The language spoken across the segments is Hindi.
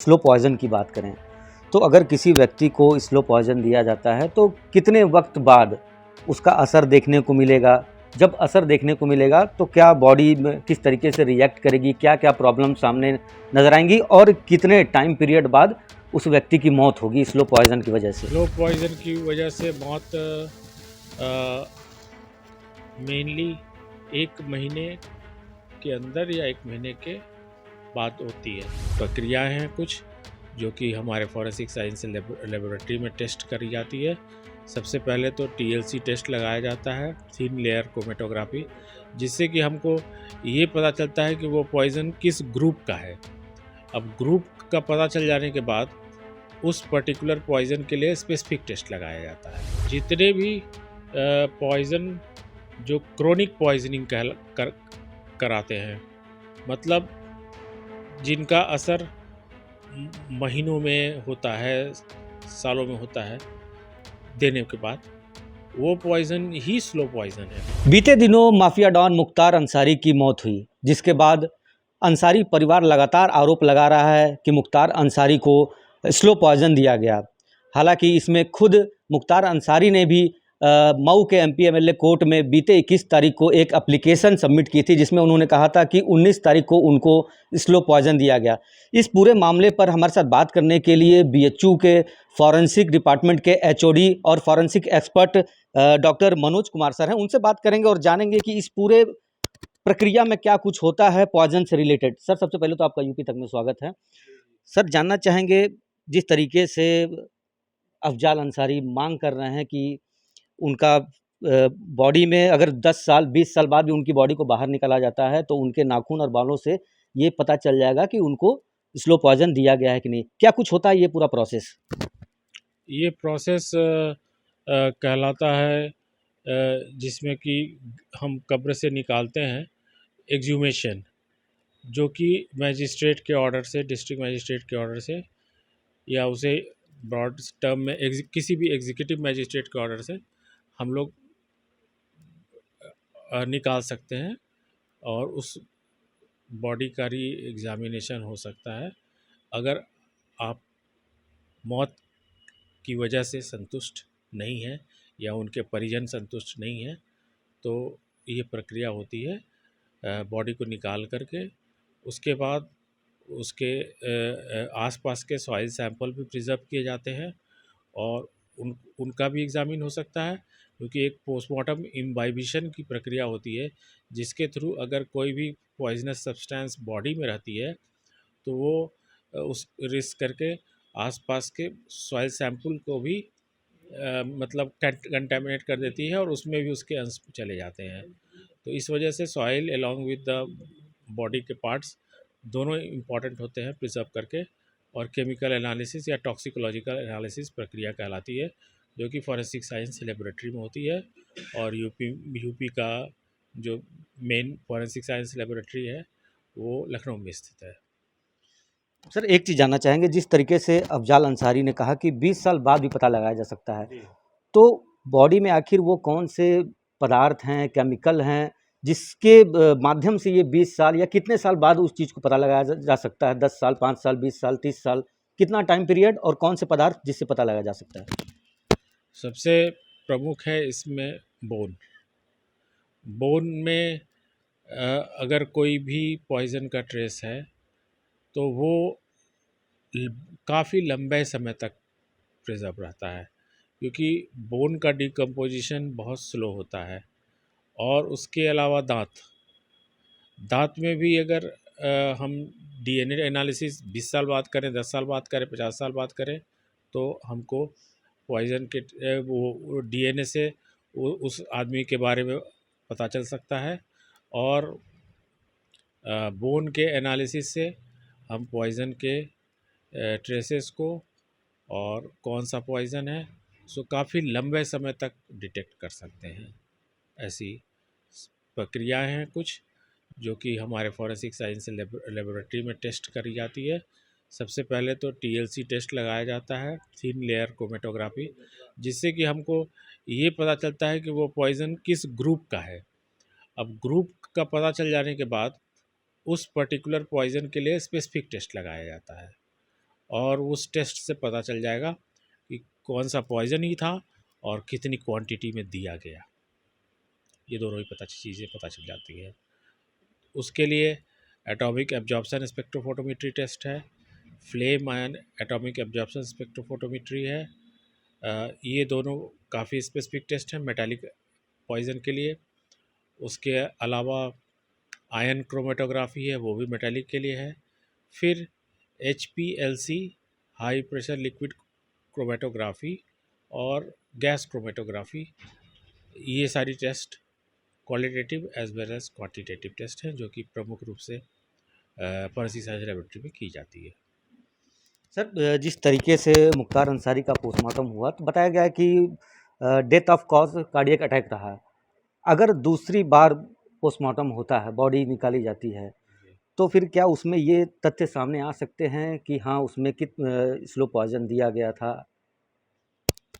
स्लो पॉइज़न की बात करें, तो अगर किसी व्यक्ति को स्लो पॉइज़न दिया जाता है, तो कितने वक़्त बाद उसका असर देखने को मिलेगा? जब असर देखने को मिलेगा, तो क्या बॉडी में किस तरीके से रिएक्ट करेगी? क्या-क्या प्रॉब्लम सामने नज़र आएँगी और कितने टाइम पीरियड बाद उस व्यक्ति की मौत होगी स्लो पॉइज़न की वजह से? स्लो पॉइज़न की वजह से मौत मेनली 1 महीने के अंदर या 1 महीने के बाद होती है। प्रक्रियाएं हैं कुछ जो कि हमारे फॉरेंसिक साइंस लेबोरेटरी में टेस्ट करी जाती है। सबसे पहले तो TLC टेस्ट लगाया जाता है, थिन लेयर क्रोमेटोग्राफी, जिससे कि हमको ये पता चलता है कि वो पॉइज़न किस ग्रुप का है। अब ग्रुप का पता चल जाने के बाद उस पर्टिकुलर पॉइज़न के लिए स्पेसिफिक टेस्ट लगाया जाता है। जितने भी पॉइज़न जो क्रोनिक पॉइजनिंग कराते हैं, मतलब जिनका असर महीनों में होता है, सालों में होता है, देने के बाद वो पॉइज़न ही स्लो पॉइज़न है। बीते दिनों माफिया डॉन मुख्तार अंसारी की मौत हुई, जिसके बाद अंसारी परिवार लगातार आरोप लगा रहा है कि मुख्तार अंसारी को स्लो पॉइजन दिया गया। हालांकि इसमें खुद मुख्तार अंसारी ने भी मऊ के MP MLA कोर्ट में बीते 21 तारीख को एक एप्लीकेशन सबमिट की थी, जिसमें उन्होंने कहा था कि 19 तारीख को उनको स्लो पॉइजन दिया गया। इस पूरे मामले पर हमारे साथ बात करने के लिए BHU के फॉरेंसिक डिपार्टमेंट के HOD और forensic expert doctor Manoj Kumar sir हैं। उनसे बात करेंगे और जानेंगे कि इस पूरे प्रक्रिया में क्या कुछ होता है पॉइजन से रिलेटेड। सर, सबसे पहले तो आपका यूपी तक में स्वागत है। सर, जानना चाहेंगे, जिस तरीके से अफजाल अंसारी मांग कर रहे हैं कि उनका बॉडी में अगर 10 साल 20 साल बाद भी उनकी बॉडी को बाहर निकाला जाता है, तो उनके नाखून और बालों से ये पता चल जाएगा कि उनको स्लो पॉइजन दिया गया है कि नहीं। क्या कुछ होता है ये पूरा प्रोसेस? ये प्रोसेस कहलाता है जिसमें कि हम कब्र से निकालते हैं एक्सह्यूमेशन, जो कि मैजिस्ट्रेट के ऑर्डर से, डिस्ट्रिक्ट मैजिस्ट्रेट के ऑर्डर से, या उसे ब्रॉड टर्म में किसी भी एग्जीक्यूटिव मैजिस्ट्रेट के ऑर्डर से हम लोग निकाल सकते हैं और उस बॉडी का री एग्जामिनेशन हो सकता है। अगर आप मौत की वजह से संतुष्ट नहीं हैं या उनके परिजन संतुष्ट नहीं हैं, तो ये प्रक्रिया होती है बॉडी को निकाल करके। उसके बाद उसके आसपास के सॉइल सैंपल भी प्रिजर्व किए जाते हैं और उनका भी एग्ज़ामिन हो सकता है, क्योंकि एक पोस्टमार्टम इम्बाइबिशन की प्रक्रिया होती है, जिसके थ्रू अगर कोई भी पॉइजनस सब्सटेंस बॉडी में रहती है तो वो उस रिस्क करके आसपास के सॉइल सैंपल को भी मतलब कंटेमिनेट कर देती है और उसमें भी उसके अंश चले जाते हैं। तो इस वजह से soil along with the body के पार्ट्स दोनों इम्पॉर्टेंट होते हैं प्रिजर्व करके। और केमिकल एनालिसिस या टॉक्सिकोलॉजिकल एनालिसिस प्रक्रिया कहलाती है, जो कि फॉरेंसिक साइंस लेबोरेटरी में होती है। और यूपी का जो मेन फॉरेंसिक साइंस लेबोरेटरी है वो लखनऊ में स्थित है। सर, एक चीज़ जानना चाहेंगे, जिस तरीके से अफजाल अंसारी ने कहा कि 20 साल बाद भी पता लगाया जा सकता है, तो बॉडी में आखिर वो कौन से पदार्थ हैं, केमिकल हैं, जिसके माध्यम से ये 20 साल या कितने साल बाद उस चीज़ को पता लगाया जा सकता है? 10 साल, 5 साल, 20 साल, 30 साल, कितना टाइम पीरियड और कौन से पदार्थ जिससे पता लगाया जा सकता है? सबसे प्रमुख है इसमें बोन। बोन में अगर कोई भी पॉइज़न का ट्रेस है तो वो काफ़ी लंबे समय तक प्रिजर्व रहता है, क्योंकि बोन का डिकम्पोजिशन बहुत स्लो होता है। और उसके अलावा दांत दांत में भी अगर हम DNA एनालिसिस 20 साल बाद करें, 10 साल बाद करें, 50 साल बाद करें, तो हमको पॉइज़न के वो DNA से उस आदमी के बारे में पता चल सकता है। और बोन के एनालिसिस से हम पॉइज़न के ट्रेसेस को और कौन सा पॉइज़न है सो काफ़ी लंबे समय तक डिटेक्ट कर सकते हैं। ऐसी प्रक्रियाएं हैं कुछ जो कि हमारे फॉरेंसिक साइंस लेबोरेटरी में टेस्ट करी जाती है। सबसे पहले तो TLC टेस्ट लगाया जाता है, थिन लेयर क्रोमेटोग्राफी, जिससे कि हमको ये पता चलता है कि वो पॉइज़न किस ग्रुप का है। अब ग्रुप का पता चल जाने के बाद उस पर्टिकुलर पॉइज़न के लिए स्पेसिफिक टेस्ट लगाया जाता है और उस टेस्ट से पता चल जाएगा कि कौन सा पॉइज़न ही था और कितनी क्वांटिटी में दिया गया। ये दोनों ही चीज़ें पता चल जाती हैं। उसके लिए एटॉमिक एब्जॉर्प्शन स्पेक्ट्रोफोटोमेट्री टेस्ट है, flame ion atomic absorption spectrophotometry है। ये दोनों काफ़ी स्पेसिफिक टेस्ट हैं मेटालिक पॉइज़न के लिए। उसके अलावा आयन क्रोमेटोग्राफी है, वो भी मेटालिक के लिए है। फिर HPLC high pressure liquid chromatography और गैस क्रोमेटोग्राफी, ये सारी test qualitative as well as quantitative test हैं जो कि प्रमुख रूप से पर्सी साइंस लेबोरेटरी में की जाती है। सर, जिस तरीके से मुख्तार अंसारी का पोस्टमार्टम हुआ तो बताया गया है कि death of cause cardiac attack रहा है। अगर दूसरी बार पोस्टमार्टम होता है, बॉडी निकाली जाती है, तो फिर क्या उसमें ये तथ्य सामने आ सकते हैं कि हाँ, उसमें स्लो पॉइजन दिया गया था?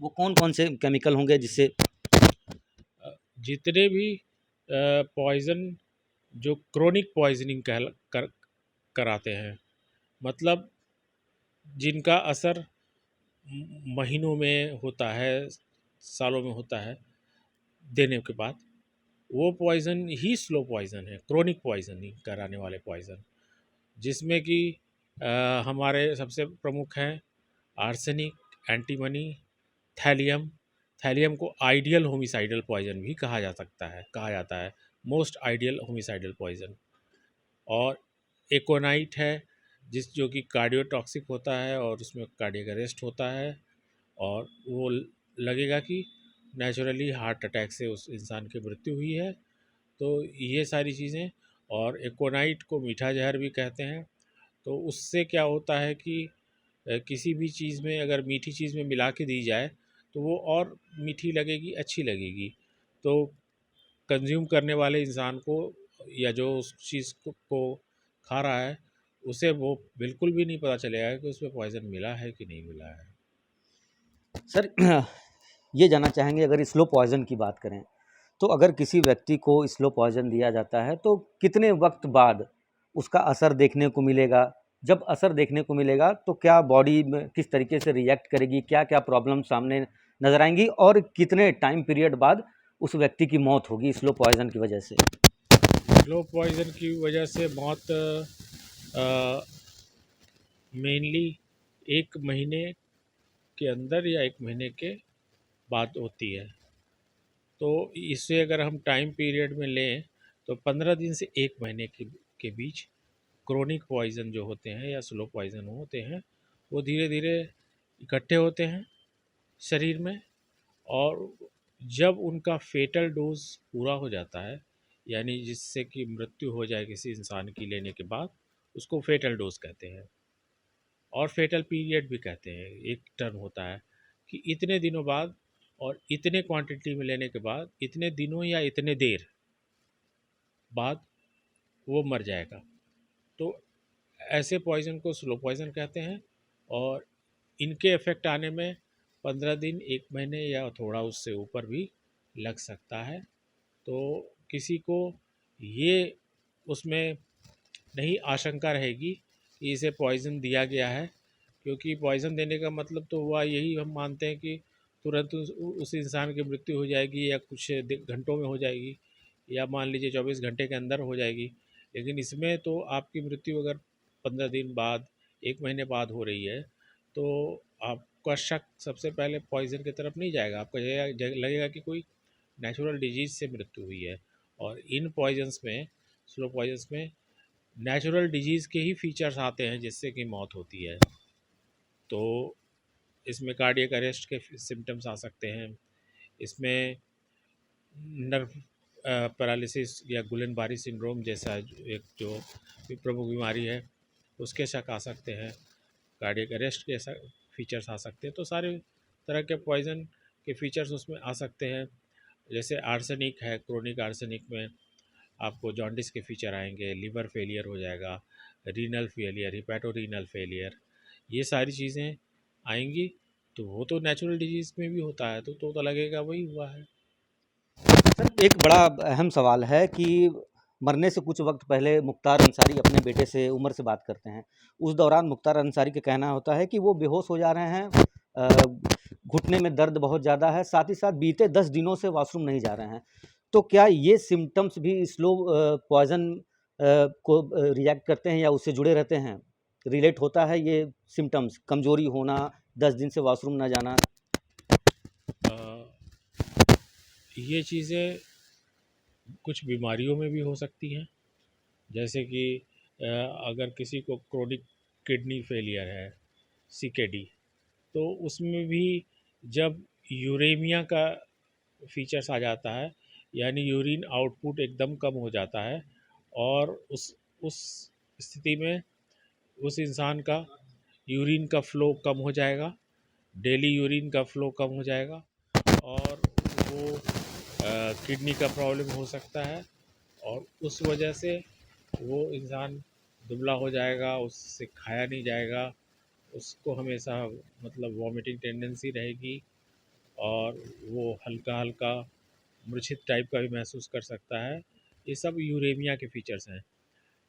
वो कौन-कौन से केमिकल होंगे जिससे जितने भी पॉइज़न जो क्रोनिक पॉइजनिंग कराते हैं, मतलब जिनका असर महीनों में होता है, सालों में होता है देने के बाद, वो पॉइज़न ही स्लो पॉइज़न है, क्रोनिक पॉइजनिंग कराने वाले पॉइज़न, जिसमें कि हमारे सबसे प्रमुख हैं आर्सेनिक, एंटीमनी, थैलियम। थैलियम को आइडियल होमिसाइडल पॉइजन भी कहा जाता है मोस्ट आइडियल होमिसाइडल पॉइजन। और एकोनाइट है जो कि कार्डियोटॉक्सिक होता है और उसमें कार्डियक अरेस्ट होता है और वो लगेगा कि नेचुरली हार्ट अटैक से उस इंसान की मृत्यु हुई है। तो ये सारी चीज़ें, और एकोनाइट को मीठा जहर भी कहते हैं। तो उससे क्या होता है कि किसी भी चीज़ में अगर मीठी चीज़ में मिला के दी जाए तो वो और मीठी लगेगी, अच्छी लगेगी। तो कंज्यूम करने वाले इंसान को या जो उस चीज़ को खा रहा है उसे वो बिल्कुल भी नहीं पता चलेगा कि उसमें पॉइज़न मिला है कि नहीं मिला है। सर, ये जानना चाहेंगे, अगर स्लो पॉइज़न की बात करें, तो अगर किसी व्यक्ति को स्लो पॉइज़न दिया जाता है, तो कितने वक़्त बाद उसका असर देखने को मिलेगा? जब असर देखने को मिलेगा, तो क्या बॉडी में किस तरीके से रिएक्ट करेगी? क्या-क्या प्रॉब्लम सामने नज़र आएँगी और कितने टाइम पीरियड बाद उस व्यक्ति की मौत होगी स्लो पॉइज़न की वजह से? स्लो पॉइज़न की वजह से मौत मेनली 1 महीने के अंदर या 1 महीने के बाद होती है। तो इसे अगर हम टाइम पीरियड में लें तो 15 दिन से 1 महीने के बीच क्रोनिक पॉइज़न जो होते हैं या स्लो पॉइज़न होते हैं, वो धीरे धीरे इकट्ठे होते हैं शरीर में, और जब उनका फेटल डोज पूरा हो जाता है, यानी जिससे कि मृत्यु हो जाए किसी इंसान की लेने के बाद, उसको फेटल डोज कहते हैं। और फेटल पीरियड भी कहते हैं। एक टर्म होता है कि इतने दिनों बाद और इतने क्वांटिटी में लेने के बाद, इतने दिनों या इतने देर बाद वो मर जाएगा। तो ऐसे पॉइज़न को स्लो पॉइज़न कहते हैं, और इनके इफ़ेक्ट आने में 15 दिन, 1 महीने या थोड़ा उससे ऊपर भी लग सकता है। तो किसी को ये उसमें नहीं आशंका रहेगी कि इसे पॉइज़न दिया गया है, क्योंकि पॉइज़न देने का मतलब तो हुआ यही, हम मानते हैं कि तुरंत उस इंसान की मृत्यु हो जाएगी या कुछ घंटों में हो जाएगी, या मान लीजिए 24 घंटे के अंदर हो जाएगी। लेकिन इसमें तो आपकी मृत्यु अगर 15 दिन बाद, 1 महीने बाद हो रही है, तो आपका शक सबसे पहले पॉइज़न की तरफ नहीं जाएगा, आपको लगेगा कि कोई नेचुरल डिजीज़ से मृत्यु हुई है। और इन पॉइजन्स में, स्लो पॉइजन्स में नेचुरल डिजीज़ के ही फीचर्स आते हैं जिससे कि मौत होती है। तो इसमें कार्डियक अरेस्ट के सिम्टम्स आ सकते हैं, इसमें नर्व पैरालिसिस या गुलेन बारी सिंड्रोम जैसा एक जो प्रमुख बीमारी है उसके शक आ सकते हैं, कार्डियक अरेस्ट के फीचर्स आ सकते हैं। तो सारे तरह के पॉइज़न के फीचर्स उसमें आ सकते हैं। जैसे आर्सेनिक है, क्रोनिक आर्सेनिक में आपको जॉन्डिस के फीचर आएंगे, लिवर फेलियर हो जाएगा, रीनल फेलियर, हिपैटोरीनल फेलियर, ये सारी चीज़ें आएंगी। तो वो तो नेचुरल डिजीज़ में भी होता है, तो लगेगा वही हुआ है। सर, एक बड़ा अहम सवाल है कि मरने से कुछ वक्त पहले मुख्तार अंसारी अपने बेटे से उमर से बात करते हैं। उस दौरान मुख्तार अंसारी का कहना होता है कि वो बेहोश हो जा रहे हैं, घुटने में दर्द बहुत ज़्यादा है, साथ ही साथ बीते 10 दिनों से वॉशरूम नहीं जा रहे हैं। तो क्या ये सिम्पटम्स भी स्लो पॉइज़न को रिएक्ट करते हैं या उससे जुड़े रहते हैं? रिलेट होता है ये सिम्पटम्स, कमज़ोरी होना, 10 दिन से वॉशरूम ना जाना? ये चीज़ें कुछ बीमारियों में भी हो सकती हैं, जैसे कि अगर किसी को क्रोनिक किडनी फेलियर है, सीकेडी, तो उसमें भी जब यूरेमिया का फीचर्स आ जाता है, यानी यूरिन आउटपुट एकदम कम हो जाता है, और उस स्थिति में उस इंसान का यूरिन का फ़्लो कम हो जाएगा, डेली यूरिन का फ़्लो कम हो जाएगा, और वो किडनी का प्रॉब्लम हो सकता है, और उस वजह से वो इंसान दुबला हो जाएगा, उससे खाया नहीं जाएगा, उसको हमेशा मतलब वॉमिटिंग टेंडेंसी रहेगी, और वो हल्का हल्का मूर्छित टाइप का भी महसूस कर सकता है। ये सब यूरेमिया के फीचर्स हैं।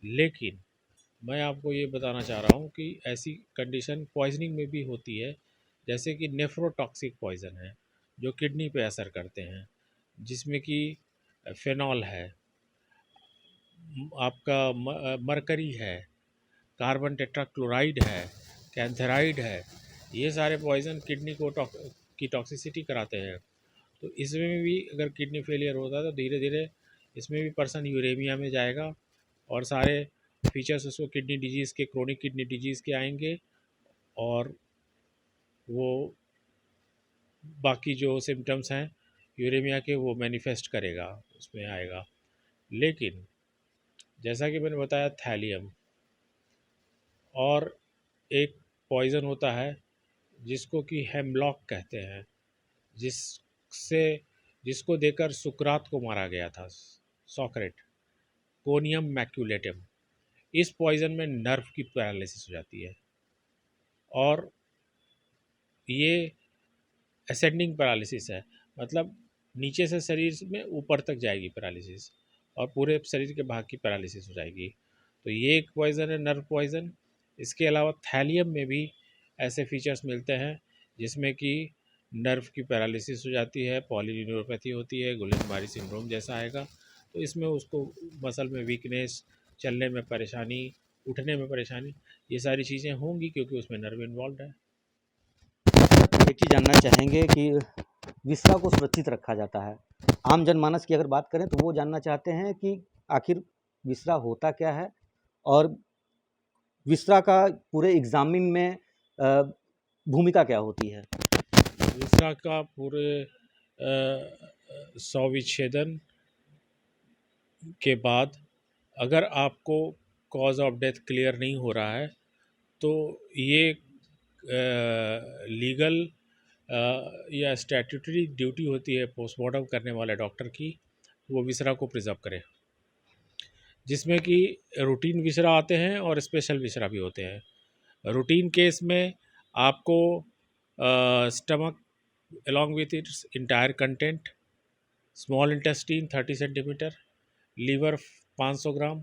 लेकिन मैं आपको ये बताना चाह रहा हूँ कि ऐसी कंडीशन पॉइजनिंग में भी होती है, जैसे कि नेफ्रोटॉक्सिक पॉइज़न है, जो किडनी पे असर करते हैं, जिसमें कि फेनॉल है, आपका मरकरी है, कार्बन टेट्राक्लोराइड है, कैंथेराइड है। ये सारे पॉइज़न किडनी को की टॉक्सिसिटी कराते हैं। तो इसमें भी अगर किडनी फेलियर होता है तो धीरे धीरे इसमें भी पर्सन यूरेमिया में जाएगा, और सारे फीचर्स उसको किडनी डिजीज़ के, क्रोनिक किडनी डिजीज़ के आएंगे, और वो बाकी जो सिम्टम्स हैं यूरेमिया के वो मैनिफेस्ट करेगा, उसमें आएगा। लेकिन जैसा कि मैंने बताया, थैलियम और एक पॉइज़न होता है जिसको कि हेमलॉक कहते हैं, जिससे जिसको देकर सुकरात को मारा गया था, सॉक्रेट, कोनियम मैक्यूलेटम। इस पॉइज़न में नर्व की पैरालिसिस हो जाती है, और ये असेंडिंग पैरालिसिस है, मतलब नीचे से शरीर में ऊपर तक जाएगी पैरालिसिस, और पूरे शरीर के भाग की पैरालिसिस हो जाएगी। तो ये एक पॉइज़न है, नर्व पॉइज़न। इसके अलावा थैलियम में भी ऐसे फीचर्स मिलते हैं, जिसमें कि नर्व की पैरालिसिस हो जाती है, पॉलीन्यूरोपैथी होती है, गुलेनबारी सिंड्रोम जैसा आएगा। तो इसमें उसको मसल में वीकनेस, चलने में परेशानी, उठने में परेशानी, ये सारी चीज़ें होंगी, क्योंकि उसमें नर्व इन्वॉल्व है। एक चीज़ जानना चाहेंगे कि विसरा को सुरक्षित रखा जाता है। आम जनमानस की अगर बात करें तो वो जानना चाहते हैं कि आखिर विसरा होता क्या है, और विसरा का पूरे एग्जामिन में भूमिका क्या होती है? विसरा का पूरे शवविच्छेदन के बाद अगर आपको कॉज ऑफ डेथ क्लियर नहीं हो रहा है, तो ये लीगल या स्टैट्यूटरी ड्यूटी होती है पोस्टमार्टम करने वाले डॉक्टर की, वो विसरा को प्रिजर्व करे, जिसमें कि रूटीन विसरा आते हैं और स्पेशल विसरा भी होते हैं। रूटीन केस में आपको stomach along with its entire content, small intestine 30 centimetre, liver 500 gram,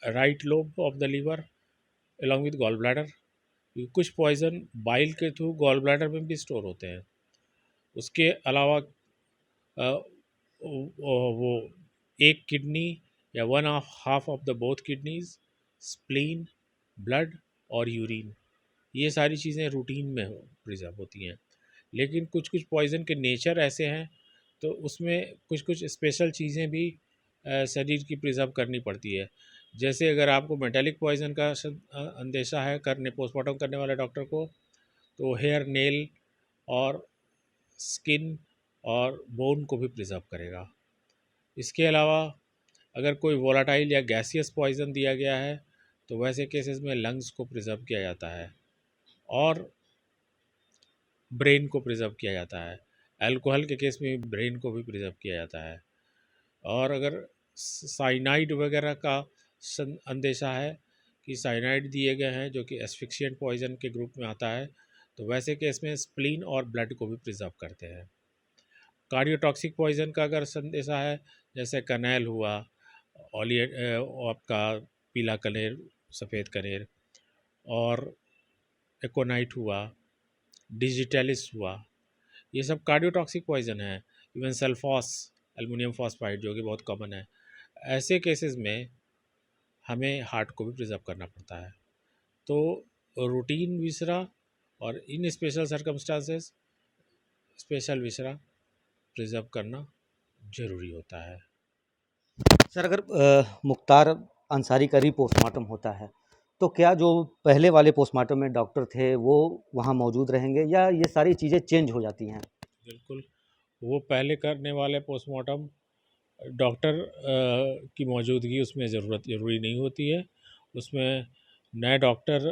right lobe of the liver along with gall bladder. कुछ पॉइज़न बाइल के थ्रू गॉल ब्लैडर में भी स्टोर होते हैं। उसके अलावा वो एक किडनी या one of half of the both kidneys, spleen, blood और यूरिन, ये सारी चीज़ें रूटीन में प्रिजर्व होती हैं। लेकिन कुछ कुछ पॉइज़न के नेचर ऐसे हैं, तो उसमें कुछ कुछ स्पेशल चीज़ें भी शरीर की प्रिजर्व करनी पड़ती है। जैसे अगर आपको मेटालिक पॉइज़न का अंदेशा है करने पोस्टमार्टम करने वाले डॉक्टर को, तो हेयर, नेल और स्किन और बोन को भी प्रिजर्व करेगा। इसके अलावा अगर कोई वोलाटाइल या गैसियस पॉइज़न दिया गया है, तो वैसे केसेस में लंग्स को प्रिजर्व किया जाता है, और ब्रेन को प्रिजर्व किया जाता है। अल्कोहल के केस में ब्रेन को भी प्रिजर्व किया जाता है। और अगर साइनाइड वगैरह का अंदेशा है कि साइनाइड दिए गए हैं, जो कि एस्फिक्शिएंट पॉइज़न के ग्रुप में आता है, तो वैसे केस में स्प्लीन और ब्लड को भी प्रिजर्व करते हैं। कार्डियोटॉक्सिक पॉइज़न का अगर संदेशा है, जैसे कनेल हुआ आपका पीला कनेर, सफ़ेद कनेर, और एकोनाइट हुआ, डिजिटलिस हुआ, ये सब कार्डियोटॉक्सिक पॉइजन है। इवन सल्फॉस, एल्युमिनियम फॉस्फाइड, जो कि बहुत कॉमन है। ऐसे केसेस में हमें हार्ट को भी प्रिजर्व करना पड़ता है। तो रूटीन विसरा और इन special circumstances special viscera preserve करना ज़रूरी होता है। सर, अगर मुख्तार अंसारी का रीपोस्टमार्टम होता है तो क्या जो पहले वाले पोस्टमार्टम में डॉक्टर थे वो वहाँ मौजूद रहेंगे या ये सारी चीज़ें चेंज हो जाती हैं? बिल्कुल, वो पहले करने वाले पोस्टमार्टम डॉक्टर की मौजूदगी उसमें ज़रूरी नहीं होती है। उसमें नए डॉक्टर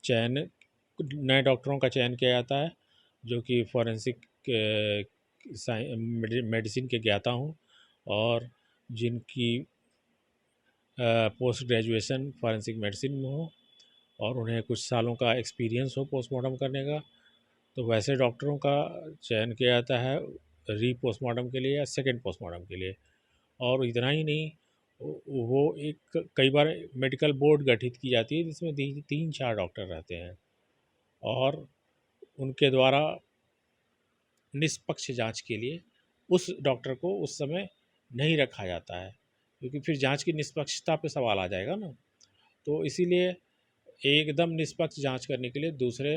चयन नए डॉक्टरों का चयन किया जाता है, जो कि फॉरेंसिक मेडिसिन के ज्ञाता हों और जिनकी पोस्ट ग्रेजुएशन फॉरेंसिक मेडिसिन में हो और उन्हें कुछ सालों का एक्सपीरियंस हो पोस्टमार्टम करने का। तो वैसे डॉक्टरों का चयन किया जाता है री पोस्टमार्टम के लिए या सेकंड पोस्टमार्टम के लिए। और इतना ही नहीं, वो एक कई बार मेडिकल बोर्ड गठित की जाती है जिसमें 3-4 डॉक्टर रहते हैं और उनके द्वारा निष्पक्ष जांच के लिए उस डॉक्टर को उस समय नहीं रखा जाता है, क्योंकि फिर जांच की निष्पक्षता पे सवाल आ जाएगा ना। तो इसीलिए एकदम निष्पक्ष जांच करने के लिए दूसरे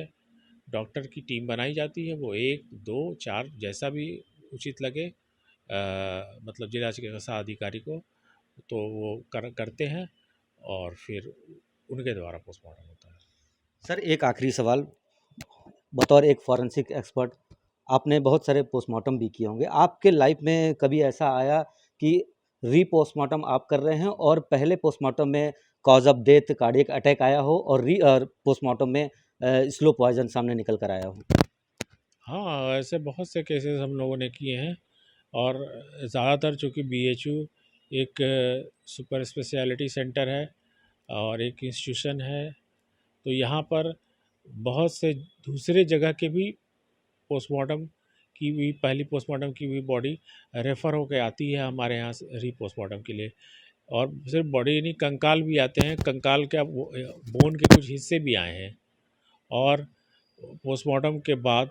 डॉक्टर की टीम बनाई जाती है। वो 1, 2, 4 जैसा भी उचित लगे, मतलब जिला चिकित्सा अधिकारी को, तो वो करते हैं और फिर उनके द्वारा पोस्टमार्टम होता है। सर, एक आखिरी सवाल, बतौर एक फॉरेंसिक एक्सपर्ट आपने बहुत सारे पोस्टमार्टम भी किए होंगे। आपके लाइफ में कभी ऐसा आया कि रीपोस्टमार्टम आप कर रहे हैं और पहले पोस्टमार्टम में cause of death cardiac attack आया हो और पोस्टमार्टम में स्लो पॉइजन सामने निकल कर आया हो? हाँ, ऐसे बहुत से केसेस हम लोगों ने किए हैं और ज़्यादातर चूँकि बीएचयू एक सुपर स्पेशलिटी सेंटर है और एक इंस्टीट्यूशन है, तो यहाँ पर बहुत से दूसरे जगह के भी पोस्टमार्टम की हुई पहली पोस्टमार्टम की हुई बॉडी रेफ़र होके आती है हमारे यहाँ से री पोस्टमार्टम के लिए। और सिर्फ बॉडी नहीं, कंकाल भी आते हैं। कंकाल क्या, बोन के कुछ हिस्से भी आए हैं। और पोस्टमार्टम के बाद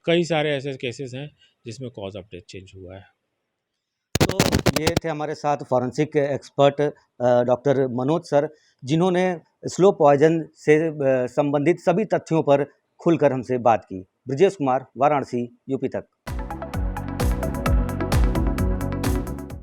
कई सारे ऐसे केसेस हैं जिसमें कॉज ऑफ डेथ चेंज हुआ है। तो ये थे हमारे साथ forensic expert doctor Manoj sir, जिन्होंने स्लो पॉइजन से संबंधित सभी तथ्यों पर खुलकर हमसे बात की। ब्रजेश कुमार, वाराणसी, यूपी तक।